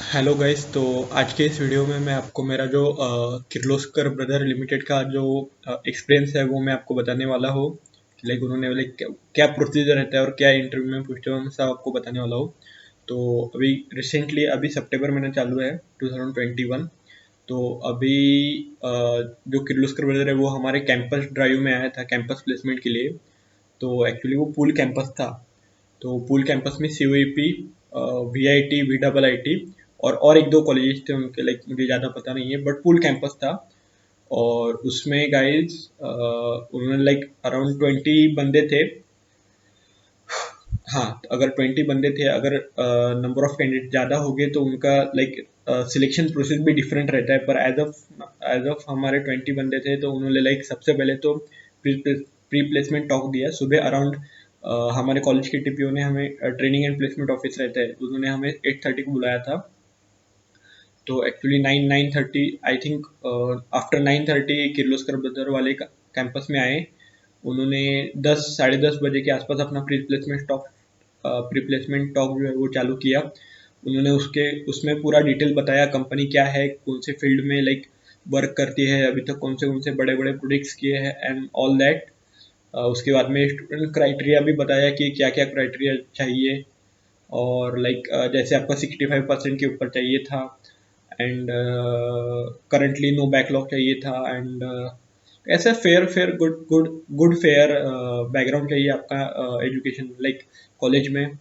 Hello guys. तो आज के इस वीडियो में मैं आपको मेरा जो किर्लोस्कर ब्रदर लिमिटेड का जो एक्सपीरियंस है वो मैं आपको बताने वाला हूँ। लाइक उन्होंने लाइक क्या प्रोसीजर रहता है और क्या इंटरव्यू में पूछते हैं, मैं सब आपको बताने वाला हूँ। तो अभी रिसेंटली अभी सितंबर महीना चालू है 2021। तो अभी जो किर्लोस्कर ब्रदर है वो हमारे कैंपस ड्राइव में आया था कैंपस प्लेसमेंट के लिए। तो एक्चुअली वो पूल कैंपस था। तो पूल कैंपस में COEP, VIT, VIIT और एक दो कॉलेजेस थे उनके, लाइक मुझे ज़्यादा पता नहीं है, बट पूल कैंपस था। और उसमें गाइज उन्होंने लाइक अराउंड 20 बंदे थे। हाँ, तो अगर 20 बंदे थे, अगर नंबर ऑफ कैंडिडेट ज़्यादा हो गए तो उनका लाइक सिलेक्शन प्रोसेस भी डिफरेंट रहता है। पर एज ऑफ हमारे 20 बंदे थे तो उन्होंने लाइक सबसे पहले तो प्री प्लेसमेंट टॉक दिया सुबह अराउंड। हमारे कॉलेज के TPO ने हमें, ट्रेनिंग एंड प्लेसमेंट ऑफिस रहता है, उन्होंने हमें 8:30 को बुलाया था। तो actually 9:30 I think, after 9:30 Kirloskar brother वाले कैंपस में आए। उन्होंने 10 साढ़े 10 बजे के आसपास अपना प्री प्लेसमेंट टॉक जो है वो चालू किया। उन्होंने उसमें पूरा डिटेल बताया कंपनी क्या है, कौन से फील्ड में लाइक वर्क करती है, अभी तक कौन से बड़े बड़े प्रोजेक्ट्स किए हैं एंड ऑल दैट। उसके बाद में स्टूडेंट क्राइटेरिया भी बताया कि क्या क्या क्राइटेरिया चाहिए। और लाइक जैसे आपका 65% के ऊपर चाहिए था एंड करंटली नो बैकलॉग चाहिए था एंड ऐसा fair fair good good good fair background चाहिए आपका एजुकेशन लाइक कॉलेज में,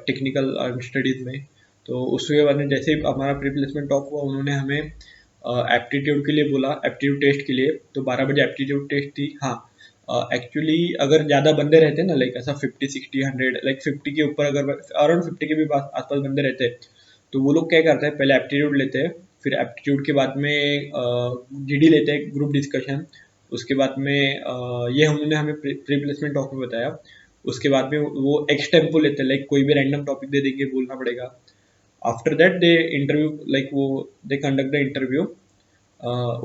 टेक्निकल स्टडीज़ में। तो उसके बाद में जैसे ही हमारा प्री प्लेसमेंट टॉक हुआ, उन्होंने हमें एप्टीट्यूड के लिए बोला, एप्टीट्यूड टेस्ट के लिए। तो 12 बजे एप्टीट्यूड टेस्ट थी। हाँ, एक्चुअली अगर ज़्यादा बंदे रहते ना, लाइक ऐसा 50 60 100, लाइक 50 के ऊपर, अगर अराउंड 50 के भी आसपास बंदे रहते तो वो लोग क्या करते हैं, पहले एप्टीट्यूड लेते हैं, फिर एप्टीट्यूड के बाद में GD लेते हैं, ग्रुप डिस्कशन। उसके बाद में ये उन्होंने हमें प्री प्लेसमेंट टॉक में बताया। उसके बाद में वो एक्स टेम्पो लेते हैं, लाइक कोई भी रैंडम टॉपिक दे देंगे, बोलना पड़ेगा। After that they interview, like वो दे कंडक्ट द इंटरव्यू।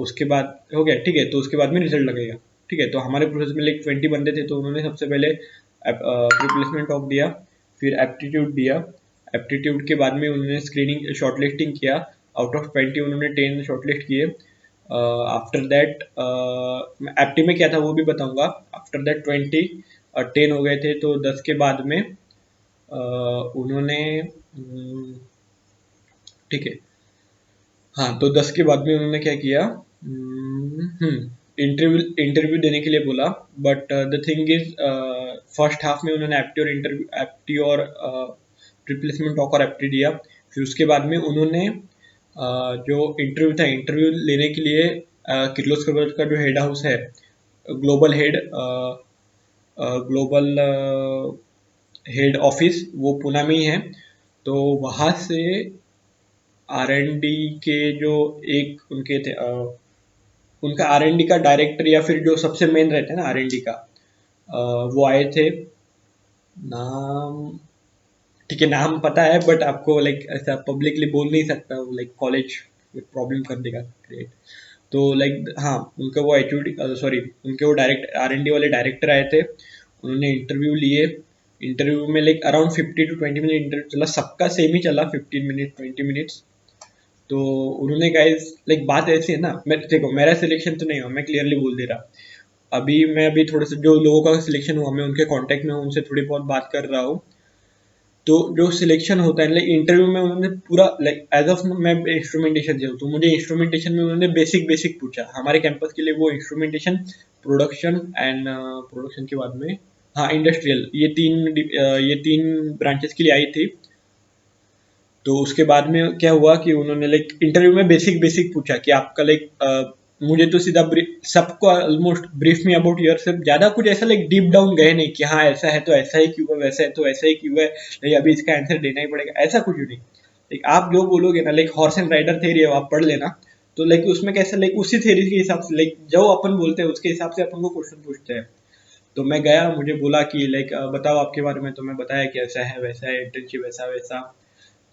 उसके बाद हो गया, ठीक है, तो उसके बाद में रिजल्ट लगेगा। ठीक है, तो हमारे प्रोसेस में लाइक 20 बंदे थे, तो उन्होंने सबसे पहले रिप्लेसमेंट टॉक दिया, फिर एप्टीट्यूड दिया। एप्टीट्यूड के बाद में उन्होंने स्क्रीनिंग शॉर्टलिस्टिंग किया। आउट ऑफ 20 उन्होंने 10 शॉर्टलिस्ट किए। आफ्टर दैट एप्टी में क्या था वो भी बताऊंगा। आफ्टर दैट 10 हो गए थे, तो 10 के बाद में उन्होंने ठीक है, हाँ, तो 10 के बाद में उन्होंने क्या किया, इंटरव्यू इंटरव्यू देने के लिए बोला। But the thing is, first half में उन्होंने एप्टी और रिप्लेसमेंट टॉक और एप्टी दिया। फिर उसके बाद में उन्होंने जो इंटरव्यू था, इंटरव्यू लेने के लिए किर्लोस्कर का जो हेड हाउस है, ग्लोबल हेड ऑफिस, वो पुणे में ही है। तो वहाँ से R&D के जो एक उनके थे, उनका R&D का डायरेक्टर या फिर जो सबसे मेन रहता है ना R&D का, वो आए थे। नाम, ठीक है, नाम पता है बट आपको लाइक ऐसा पब्लिकली बोल नहीं सकता, लाइक कॉलेज प्रॉब्लम कर देगा क्रिएट। तो लाइक हाँ, उनका वो HOD, सॉरी, उनके वो डायरेक्ट R&D वाले डायरेक्टर आए थे। उन्होंने इंटरव्यू लिए। इंटरव्यू में like around 50 to 20 minute interview चला, सबका सेम ही चला, 15 मिनट 20 मिनट्स। तो उन्होंने गाइस, लाइक बात ऐसी है ना, मैं देखो मेरा सिलेक्शन तो नहीं हुआ, मैं क्लियरली बोल दे रहा। मैं अभी थोड़े से जो लोगों का सिलेक्शन हुआ, मैं उनके कांटेक्ट में हूँ, उनसे थोड़ी बहुत बात कर रहा हूँ। तो जो सिलेक्शन होता है, लाइक इंटरव्यू में उन्होंने पूरा, लाइक एज ऑफ मैं इंस्ट्रूमेंटेशन से हूँ, तो मुझे इंस्ट्रूमेंटेशन में उन्होंने बेसिक बेसिक पूछा हमारे कैंपस के लिए। वो इंस्ट्रूमेंटेशन, प्रोडक्शन एंड प्रोडक्शन के बाद में, हाँ, इंडस्ट्रियल, ये तीन ब्रांचेस के लिए आई थी। तो उसके बाद में क्या हुआ कि उन्होंने लाइक इंटरव्यू में बेसिक बेसिक पूछा कि आपका लाइक, मुझे तो सीधा सबको almost brief me about your self, ज्यादा कुछ ऐसा लाइक डीप डाउन गए नहीं कि हाँ ऐसा है तो ऐसा ही क्यों है, वैसा है तो ऐसा ही क्यों है, नहीं अभी इसका आंसर देना ही पड़ेगा, ऐसा कुछ नहीं। लाइक आप जो बोलोगे ना, like horse and rider theory है, आप पढ़ लेना। तो लाइक उसमें कैसा, लाइक उसी थेरी के हिसाब से, लाइक जो अपन बोलते हैं उसके हिसाब से अपन को क्वेश्चन पूछते हैं। तो मैं गया, मुझे बोला कि लाइक बताओ आपके बारे में, तो मैं बताया कि ऐसा है वैसा है, इंटर्नशिप ऐसा वैसा।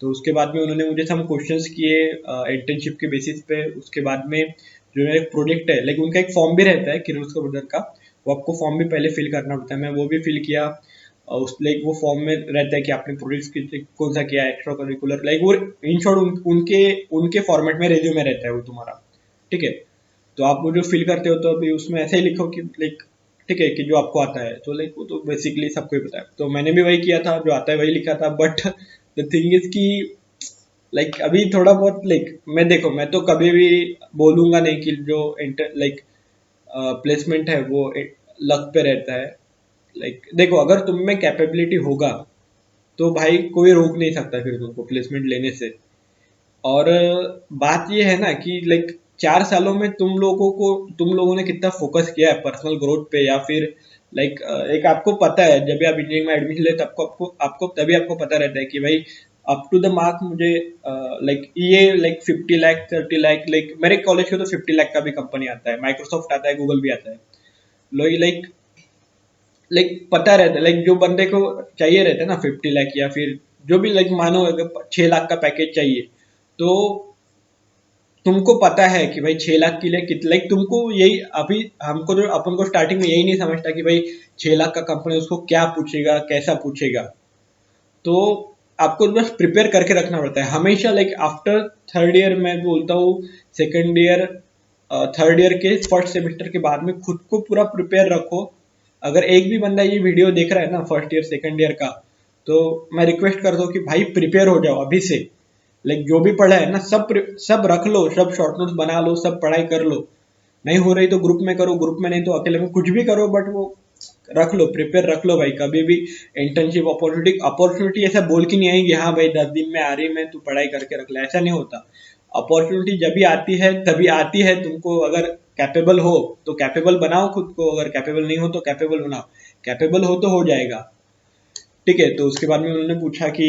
तो उसके बाद में उन्होंने मुझे सम क्वेश्चंस किए इंटर्नशिप के बेसिस पे। उसके बाद में जो मेरा एक प्रोजेक्ट है, लाइक उनका एक फॉर्म भी रहता है किर्लोस्कर ब्रदर का, वो आपको फॉर्म भी पहले फिल करना पड़ता है, मैं वो भी फिल किया। उस लाइक वो फॉर्म में रहता है कि आपने प्रोजेक्ट कौन सा किया, एक्स्ट्रा करिकुलर, लाइक वो इन शॉर्ट उनके उनके फॉर्मेट में रेज्यूमे रहता है वो तुम्हारा, ठीक है। तो आप वो जो फिल करते हो तो अभी उसमें ऐसे ही लिखो कि लाइक ठीक है कि जो आपको आता है, तो लाइक वो तो बेसिकली सबको ही पता है, तो मैंने भी वही किया था, जो आता है वही लिखा था। बट द थिंग इज कि लाइक अभी थोड़ा बहुत लाइक मैं देखो, मैं तो कभी भी बोलूंगा नहीं कि जो लाइक प्लेसमेंट है वो लक पे रहता है। लाइक देखो, अगर तुम में कैपेबिलिटी होगा तो भाई कोई रोक नहीं सकता फिर तुमको प्लेसमेंट लेने से। और बात ये है ना कि लाइक 4 सालों में तुम लोगों ने कितना फोकस किया है पर्सनल ग्रोथ पे, या फिर लाइक एक आपको पता है जब भी आप इंजीनियरिंग में एडमिशन लेते आपको आपको आपको तभी आपको पता रहता है कि भाई अप टू द मार्क मुझे लाइक ये लाइक 50 लाख 30 लाख, लाइक मेरे कॉलेज के तो 50 लाख का भी कंपनी आता है, माइक्रोसॉफ्ट आता है, गूगल भी आता है। लाइक लाइक पता रहता है, लाइक जो बंदे को चाहिए रहता है ना 50 लाख, या फिर जो भी लाइक मानो अगर 6 लाख का पैकेज चाहिए, तो तुमको पता है कि भाई 6 लाख के लिए कितना, लाइक तुमको यही अभी हमको जो अपन को स्टार्टिंग में यही नहीं समझता कि भाई 6 लाख का कंपनी उसको क्या पूछेगा, कैसा पूछेगा। तो आपको बस प्रिपेयर करके रखना पड़ता है हमेशा, लाइक आफ्टर थर्ड ईयर, मैं बोलता हूँ सेकेंड ईयर, थर्ड ईयर के फर्स्ट सेमेस्टर के बाद में खुद को पूरा प्रिपेयर रखो। अगर एक भी बंदा ये वीडियो देख रहा है ना फर्स्ट ईयर सेकेंड ईयर का, तो मैं रिक्वेस्ट करता हूँ कि भाई प्रिपेयर हो जाओ अभी से। लाइक जो भी पढ़ा है ना सब रख लो, सब शॉर्ट नोट्स बना लो, सब पढ़ाई कर लो। नहीं हो रही तो ग्रुप में करो, ग्रुप में नहीं तो अकेले में, कुछ भी करो, बट वो रख लो, प्रिपेयर रख लो भाई। कभी भी इंटर्नशिप अपॉर्चुनिटी अपॉर्चुनिटी ऐसा बोल के नहीं आएगी हाँ भाई 10 दिन में आ रही, मैं तू पढ़ाई करके रख ले, ऐसा नहीं होता। अपॉर्चुनिटी जब भी आती है तभी आती है, तुमको अगर कैपेबल हो तो कैपेबल बनाओ खुद को, अगर कैपेबल नहीं हो तो कैपेबल बनाओ, कैपेबल हो तो हो जाएगा। ठीक है, तो उसके बाद में उन्होंने पूछा कि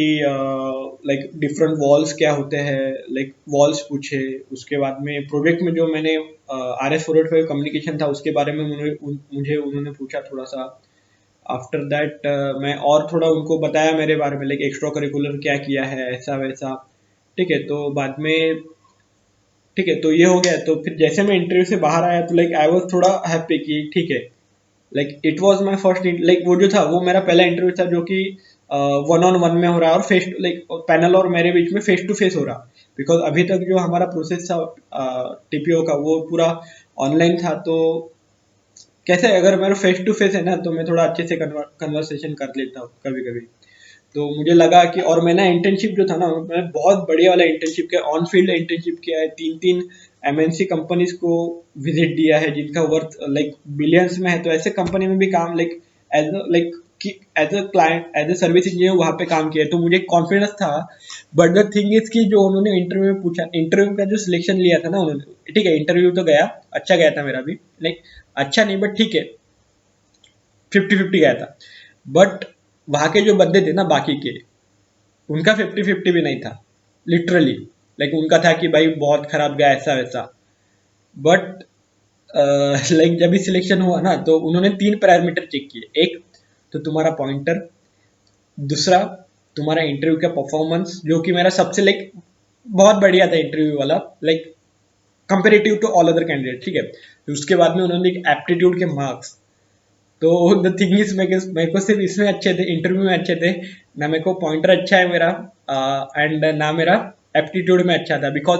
लाइक डिफरेंट वॉल्स क्या होते हैं, लाइक वॉल्स पूछे। उसके बाद में प्रोजेक्ट में जो मैंने RS-485 कम्युनिकेशन था उसके बारे में मुझे उन्होंने पूछा थोड़ा सा। आफ्टर दैट मैं और थोड़ा उनको बताया मेरे बारे में, लाइक एक्स्ट्रा करिकुलर क्या किया है, ऐसा वैसा। ठीक है, तो बाद में ठीक है, तो ये हो गया। तो फिर जैसे मैं इंटरव्यू से बाहर आया तो लाइक आई वॉज थोड़ा हैप्पी कि ठीक है, like it was my first, like वो जो था वो मेरा पहला इंटरव्यू था जो कि 1-on-1 में हो रहा है, और फेस लाइक पैनल और मेरे बीच में फेस टू फेस हो रहा। बिकॉज अभी तक जो हमारा प्रोसेस था TPO का वो पूरा ऑनलाइन था, तो कैसे अगर मेरा फेस टू फेस है ना तो मैं थोड़ा अच्छे से कन्वर्सेशन कर लेता हूँ कभी कभी। तो मुझे लगा कि, और मैंने इंटर्नशिप जो था ना, मैंने बहुत बढ़िया वाला इंटर्नशिप किया, ऑन फील्ड इंटर्नशिप किया है, 3-3 MNC कंपनीज को विजिट दिया है जिनका वर्थ लाइक बिलियंस में है। तो ऐसे कंपनी में भी काम like like as a client, as a service engineer वहां पे काम किया है, तो मुझे कॉन्फिडेंस था। बट द थिंग इज कि जो उन्होंने इंटरव्यू में पूछा, इंटरव्यू का जो सिलेक्शन लिया था ना उन्होंने, ठीक है इंटरव्यू तो गया, अच्छा गया था मेरा भी, लाइक अच्छा नहीं बट ठीक है, 50-50 गया था। बट वहां के जो बंदे थे ना बाकी के, उनका 50-50 भी नहीं था लिटरली। लाइक उनका था कि भाई बहुत खराब गया, ऐसा वैसा। बट लाइक जब भी सिलेक्शन हुआ ना तो उन्होंने 3 पैरामीटर चेक किए। एक तो तुम्हारा पॉइंटर, दूसरा तुम्हारा इंटरव्यू का परफॉर्मेंस, जो कि मेरा सबसे लाइक बहुत बढ़िया था इंटरव्यू वाला, like comparative to all other candidate, ठीक है। फिर उसके बाद में उन्होंने एप्टीट्यूड के मार्क्स। तो द थिंग इज मेरे को सिर्फ इसमें अच्छे थे, इंटरव्यू में अच्छे थे ना, मेरे को पॉइंटर अच्छा है मेरा, एंड ना मेरा एप्टीट्यूड में अच्छा था। बिकॉज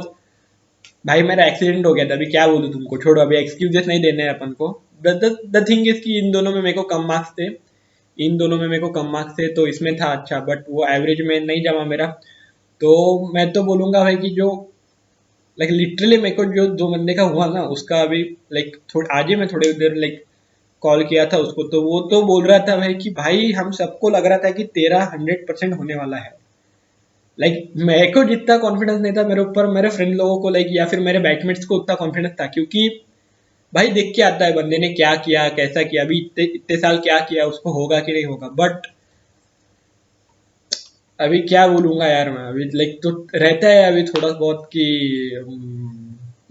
भाई मेरा एक्सीडेंट हो गया था, अभी क्या बोलूँ तुमको, छोड़ो अभी एक्सक्यूजेस नहीं देने हैं अपन को। द थिंग इज कि इन दोनों में मेरे को कम मार्क्स थे, इन दोनों में मेरे को कम मार्क्स थे, तो इसमें था अच्छा, बट वो एवरेज में नहीं जमा मेरा। तो मैं तो बोलूंगा भाई कि जो लाइक लिटरली मेरे को जो दो बंदे का हुआ ना उसका अभी लाइक थोड़ा आज ही मैं थोड़ी देर लाइक कॉल किया था उसको, तो वो तो बोल रहा था भाई कि भाई हम सबको लग रहा था कि तेरा 100% होने वाला है। लाइक मेरे को जितना कॉन्फिडेंस नहीं था मेरे ऊपर, मेरे फ्रेंड लोगों को लाइक या फिर मेरे बैचमेट्स को उतना कॉन्फिडेंस था, क्योंकि भाई देख के आता है बंदे ने क्या किया, कैसा किया, अभी इतने इतने साल क्या किया, उसको होगा कि नहीं होगा। बट अभी क्या बोलूंगा यार मैं, अभी लाइक तो रहता है अभी थोड़ा बहुत कि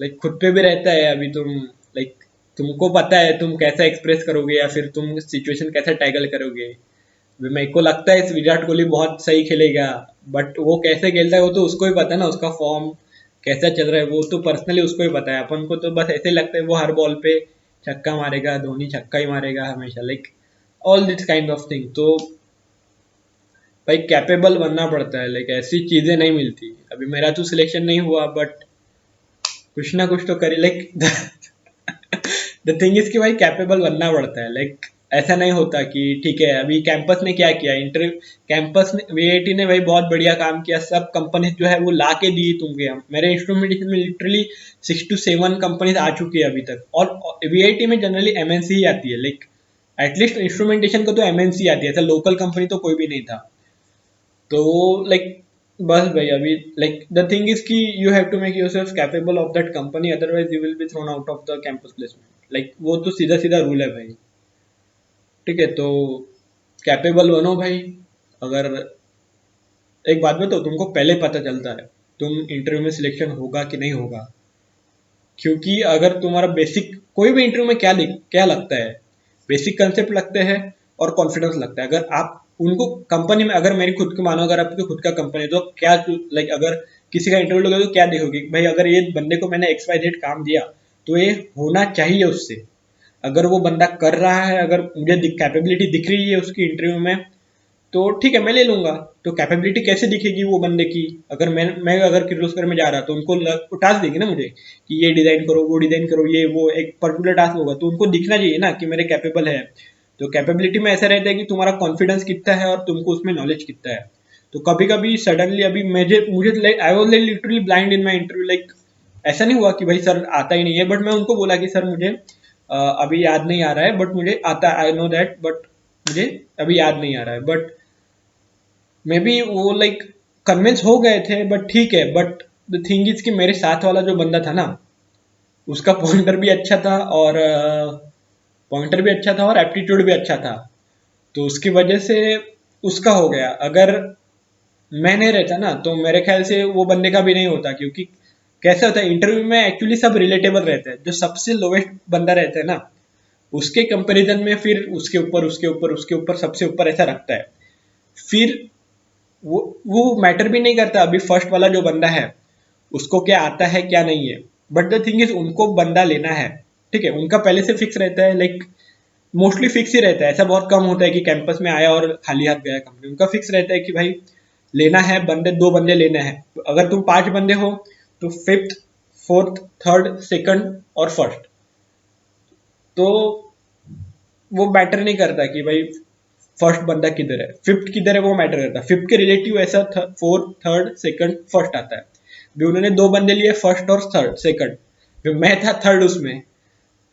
लाइक खुद पे भी रहता है अभी। तुम लाइक तुमको पता है तुम कैसा एक्सप्रेस करोगे या फिर तुम सिचुएशन कैसे टैकल करोगे। मेरे को लगता है इस विराट कोहली बहुत सही खेलेगा, बट वो कैसे खेलता है वो तो उसको ही पता है ना, उसका फॉर्म कैसा चल रहा है वो तो पर्सनली उसको ही पता है। अपन को तो बस ऐसे लगता है वो हर बॉल पे छक्का मारेगा, धोनी छक्का ही मारेगा हमेशा, like all this kind of thing. तो भाई कैपेबल बनना पड़ता है, लाइक ऐसी चीजें नहीं मिलती। अभी मेरा तो सिलेक्शन नहीं हुआ, बट कुछ ना कुछ तो करी, लाइक द थिंग इज कि भाई कैपेबल बनना पड़ता है। लाइक ऐसा नहीं होता कि ठीक है अभी कैंपस ने क्या किया, इंटरव्यू कैंपस ने वीआईटी ने भाई बहुत बढ़िया काम किया, सब कंपनी जो है वो ला के दी तुमके। मेरे इंस्ट्रूमेंटेशन में लिटरली 6 to 7 कंपनीज आ चुकी है अभी तक, और वीआईटी में जनरली एमएनसी ही आती है। लाइक एटलीस्ट इंस्ट्रूमेंटेशन को तो एमएनसी आती है, ऐसा लोकल कंपनी तो कोई भी नहीं था। तो लाइक बस भाई अभी लाइक द थिंग इज कि you have to make yourself capable of that company, otherwise you will be thrown out of the campus placement. Like वो तो सीधा सीधा रूल है भाई। ठीक है, तो कैपेबल बनो भाई। अगर एक बात बताओ, तुमको पहले पता चलता है तुम इंटरव्यू में सिलेक्शन होगा कि नहीं होगा, क्योंकि अगर तुम्हारा बेसिक कोई भी इंटरव्यू में क्या लगता है, बेसिक कंसेप्ट लगते हैं और कॉन्फिडेंस लगता है। अगर आप उनको कंपनी में, अगर मेरी खुद को मानो, अगर आपकी खुद का कंपनी है तो क्या, लाइक अगर किसी का इंटरव्यू लोगे तो क्या देखोगे भाई, अगर ये बंदे को मैंने XYZ काम दिया तो ये होना चाहिए उससे। अगर वो बंदा कर रहा है, अगर मुझे कैपेबिलिटी दिख रही है उसकी इंटरव्यू में, तो ठीक है मैं ले लूंगा। तो कैपेबिलिटी कैसे दिखेगी वो बंदे की, अगर मैं अगर किर्लोस्कर में जा रहा तो उनको टास्क देंगे ना मुझे कि ये डिजाइन करो, वो डिजाइन करो, ये वो एक पर्टिकुलर टास्क होगा, तो उनको दिखना चाहिए ना कि मेरे कैपेबल है। तो कैपेबिलिटी में ऐसा रहता है कि तुम्हारा कॉन्फिडेंस कितना है और तुमको उसमें नॉलेज कितना है। तो कभी कभी सडनली अभी मुझे मुझे I was literally blind in my interview. Like ऐसा नहीं हुआ कि भाई सर आता ही नहीं है, बट मैं उनको बोला कि सर मुझे अभी याद नहीं आ रहा है, बट मुझे आता, आई नो दैट, बट मुझे अभी याद नहीं आ रहा है। बट मे बी वो लाइक कन्विंस हो गए थे, बट ठीक है। बट द थिंग इज कि मेरे साथ वाला जो बंदा था ना, उसका पॉइंटर भी अच्छा था, और पॉइंटर भी अच्छा था और एप्टीट्यूड भी अच्छा था। तो उसकी वजह से उसका हो गया। अगर मैं नहीं रहता ना तो मेरे ख्याल से वो बंदे का भी नहीं होता, क्योंकि कैसा होता है इंटरव्यू में एक्चुअली सब रिलेटेबल रहते हैं। जो सबसे लोवेस्ट बंदा रहता है ना, उसके कंपैरिजन में फिर उसके ऊपर उसके ऊपर उसके ऊपर सबसे ऊपर ऐसा रखता है। फिर वो मैटर भी नहीं करता अभी फर्स्ट वाला जो बंदा है उसको क्या आता है क्या नहीं है। बट द थिंग इज उनको बंदा लेना है, ठीक है, उनका पहले से फिक्स रहता है। लाइक मोस्टली फिक्स ही रहता है, ऐसा बहुत कम होता है कि कैंपस में आया और खाली हाथ गया कंपनी। उनका फिक्स रहता है कि भाई लेना है बंदे, 2 बंदे लेने हैं। अगर तुम 5 बंदे हो तो फिफ्थ, फोर्थ, थर्ड, सेकंड और फर्स्ट। तो वो मैटर नहीं करता कि भाई फर्स्ट बंदा किधर है, फिफ्थ किधर है, वो मैटर करता है। फिफ्थ के रिलेटिव ऐसा फोर्थ, थर्ड, सेकंड, फर्स्ट आता है। भी उन्होंने 2 बंदे लिए, फर्स्ट और थर्ड, सेकंड, भी मैं था थर्ड उसमें।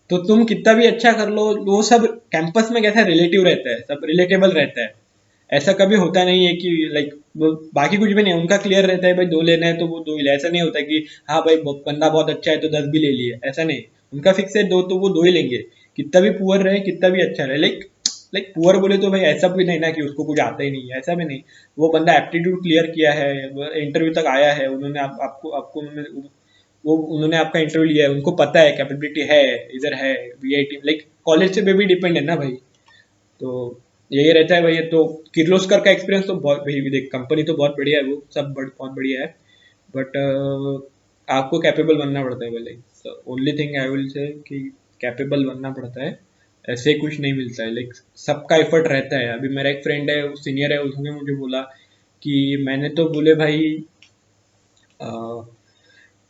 तो तुम कितना भी अच्छा कर लो, वो सब कैंपस में कैसा रिलेटिव रहता है, सब रिलेटेबल रहता है। ऐसा कभी होता नहीं है कि लाइक बाकी कुछ भी नहीं है, उनका क्लियर रहता है भाई 2 लेना है तो वो 2 ही ले। ऐसा नहीं होता कि हाँ भाई बंदा बहुत अच्छा है तो 10 भी ले लिए, ऐसा नहीं। उनका फिक्स है 2 तो वो 2 ही लेंगे, कितना भी पुअर रहे कितना भी अच्छा रहे। लाइक लाइक पुअर बोले तो भाई ऐसा भी नहीं ना कि उसको कुछ आता ही नहीं है, ऐसा भी नहीं। वो बंदा एप्टीट्यूड क्लियर किया है, इंटरव्यू तक आया है, उन्होंने आपको आपको उन्होंने आपका इंटरव्यू लिया है, उनको पता है कैपेबिलिटी है, इधर है वीआईटी। लाइक कॉलेज से भी डिपेंड है ना भाई। तो यही रहता है भाई। तो किर्लोस्कर का एक्सपीरियंस तो बहुत भाई, देख कंपनी तो बहुत बढ़िया है, वो सब बहुत बढ़िया है। बट आपको कैपेबल बनना पड़ता है पहले। Only thing I will say कि कैपेबल बनना पड़ता है, ऐसे कुछ नहीं मिलता है। लाइक सबका एफर्ट रहता है। अभी मेरा एक फ्रेंड है, सीनियर है, उसने मुझे बोला कि मैंने तो बोले भाई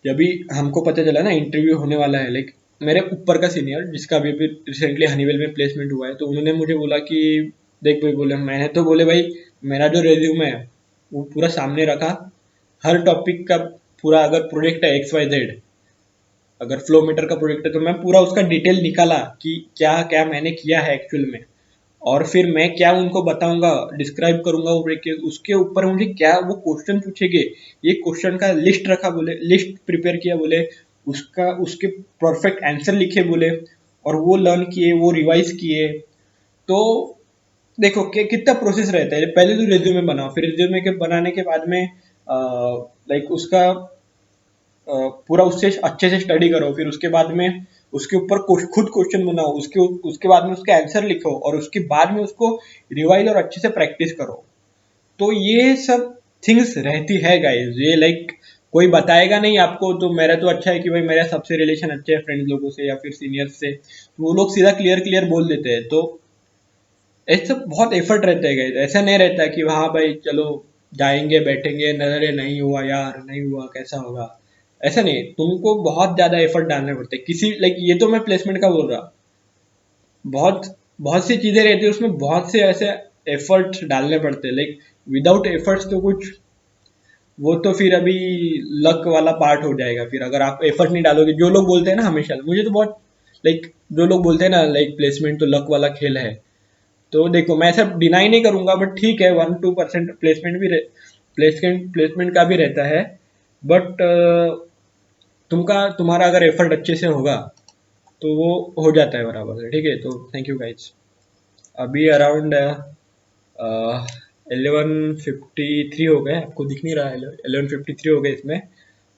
जब भी हमको पता चला ना इंटरव्यू होने वाला है, लाइक मेरे ऊपर का सीनियर जिसका अभी अभी रिसेंटली हनीवेल में प्लेसमेंट हुआ है, तो उन्होंने मुझे बोला कि देख भाई, बोले मैंने तो बोले भाई मेरा जो रेज्यूमे है वो पूरा सामने रखा, हर टॉपिक का पूरा, अगर प्रोजेक्ट है XYZ, अगर फ्लो मीटर का प्रोजेक्ट है तो मैं पूरा उसका डिटेल निकाला कि क्या क्या मैंने किया है एक्चुअल में, और फिर मैं क्या उनको बताऊंगा, डिस्क्राइब करूंगा वो के उसके ऊपर मुझे क्या वो क्वेश्चन पूछेंगे, ये क्वेश्चन का लिस्ट रखा, बोले लिस्ट प्रिपेयर किया, बोले उसका उसके परफेक्ट आंसर लिखे बोले, और वो लर्न किए, वो रिवाइज किए। तो देखो कि कितना प्रोसेस रहता है। पहले तो रिज्यूमे बनाओ, फिर रिज्यूमे के बनाने के बाद में लाइक उसका पूरा उससे अच्छे से स्टडी करो, फिर उसके बाद में उसके ऊपर खुद क्वेश्चन बनाओ, उसके उसके बाद में उसके आंसर लिखो, और उसके बाद में उसको रिवाइज और अच्छे से प्रैक्टिस करो। तो ये सब थिंग्स रहती है गाइस, ये लाइक कोई बताएगा नहीं आपको। तो मेरा तो अच्छा है कि भाई मेरा सबसे रिलेशन अच्छे है फ्रेंड्स लोगों से या फिर सीनियर्स से, तो वो लोग सीधा क्लियर क्लियर बोल देते हैं। तो ऐसा बहुत एफर्ट रहता है गाइस, ऐसा नहीं रहता कि हाँ भाई चलो जाएंगे बैठेंगे, नजर नहीं हुआ यार, नहीं हुआ कैसा होगा, ऐसा नहीं। तुमको बहुत ज्यादा एफर्ट डालने पड़ते हैं किसी, लाइक ये तो मैं प्लेसमेंट का बोल रहा, बहुत बहुत सी चीजें रहती है उसमें, बहुत से ऐसे एफर्ट डालने पड़ते हैं, लाइक विदाउट एफर्ट्स तो कुछ, वो तो फिर अभी लक वाला पार्ट हो जाएगा फिर, अगर आप एफर्ट नहीं डालोगे। जो लोग बोलते हैं ना हमेशा, मुझे तो बहुत लाइक जो लोग बोलते हैं ना लाइक प्लेसमेंट तो लक वाला खेल है, तो देखो मैं ऐसा डिनाई नहीं करूंगा, बट ठीक है 1-2% प्लेसमेंट भी प्लेसमेंट का भी रहता है, बट तुम्हारा अगर एफर्ट अच्छे से होगा तो वो हो जाता है बराबर से, ठीक है। तो थैंक यू गाइज। अभी अराउंड 11:53 हो गए, आपको दिख नहीं रहा है, 11:53 हो गए इसमें।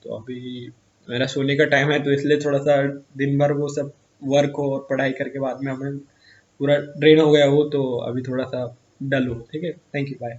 तो अभी मेरा सोने का टाइम है, तो इसलिए थोड़ा सा दिन भर वो सब वर्क और पढ़ाई करके बाद में हमें पूरा ड्रेन हो गया वो, तो अभी थोड़ा सा डल हो, ठीक है। Thank you, bye.